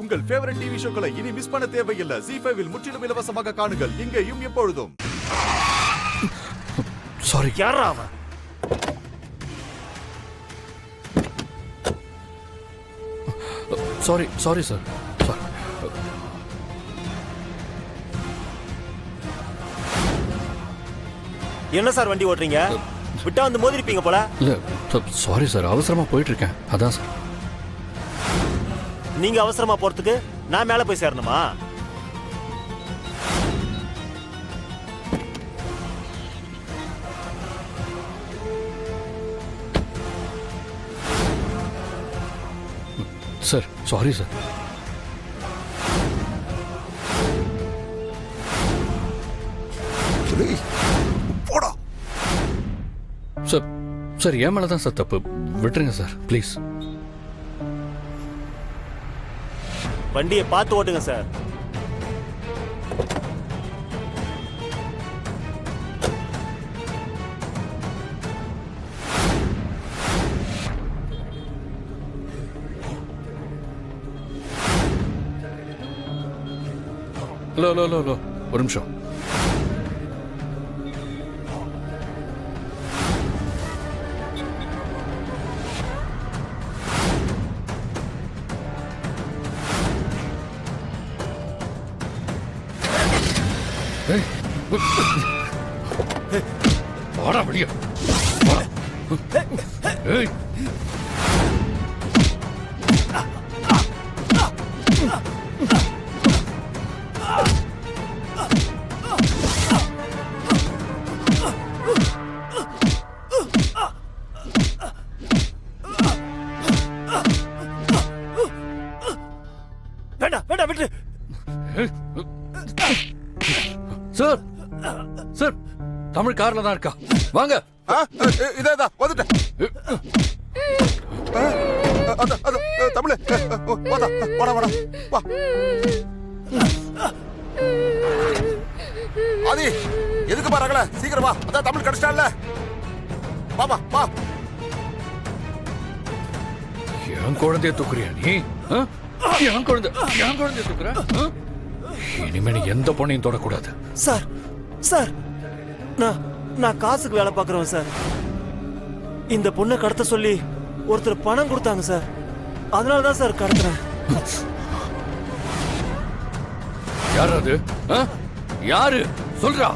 உங்கள் favourite TV ஷோக்களை இனி miss பண்ண தேவையில்லை. ZEE5 இல் முற்றிலும் இலவசமாக காணுங்கள், இங்கேயும் எப்பொழுதும். சாரி. யாரா அவன்? Sorry sorry sir. என்ன சார் வண்டி ஓட்டுறீங்க? விட்டா வந்து மோதி இருப்பீங்க போல. இல்ல சாரி சார், அவசரமா போயிட்டு இருக்கேன், அதான் சார். நீங்க அவசரமா போறதுக்கு நான் மேல போய் சேரணுமா? Sir sorry sir. போடா. சார் சார் என் மேல தான் சார் தப்பு, விட்டுருங்க சார் ப்ளீஸ். வண்டியை பார்த்து ஓட்டுங்க sir. Hello hello hello hello, ஒரு நிமிஷம். வாடா வெளிய. ஏய் வேண்டாம் வேண்டாம் விட்டு. சார் சார், தமிழ் கார்ல தான் இருக்கா, வாங்க. இதேதான் வந்துட்டேன். தமிழ் வாடா வாடா வாடா வா. ஆதி எதுக்கு பாருங்கள, சீக்கிரம் வா. அதான் தமிழ் கிடைச்சிட்டான்ல, வாமா வா. என் குழந்தைய தூக்குறியா நீ? என் குழந்தைய தூக்குற? இனிமே நீ எந்த பொண்ணையும் தொடக்கூடாது. சார் சார், நான் காசுக்கு வேலை பார்க்குறேன் சார். இந்த பொண்ணை கடத்த சொல்லி ஒருத்தர் பணம் கொடுத்தாங்க சார், அதனால தான் சார் கடத்துறேன். யார் அது? யாரு சொல்றா?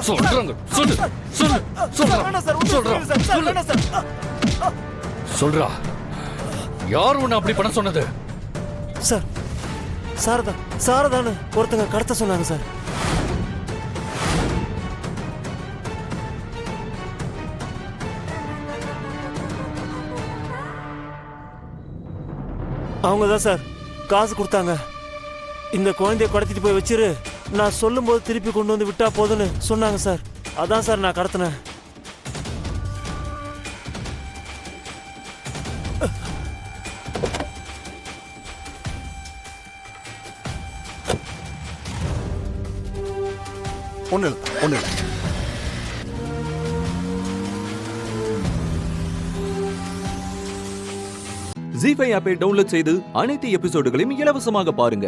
சொல்றாங்க, சொல்லு சொல்லு சொல்றா. யார் உன்னை அப்படி பண்ண சொன்னது? சார் சாரதான்னு ஒருத்தங்க கடத்த சொன்னாங்க சார். அவங்க தான் சார் காசு கொடுத்தாங்க. இந்த குழந்தைய கடத்திட்டு போய் வச்சிரு, நான் சொல்லும் போது திருப்பி கொண்டு வந்து விட்டா போதுன்னு சொன்னாங்க சார். அதான் சார் நான் கடத்தினேன். ஒண்ணு இல்ல. ZEE5 ஆப்பை டவுன்லோட் செய்து அனைத்து எபிசோடுகளையும் இலவசமாக பாருங்க.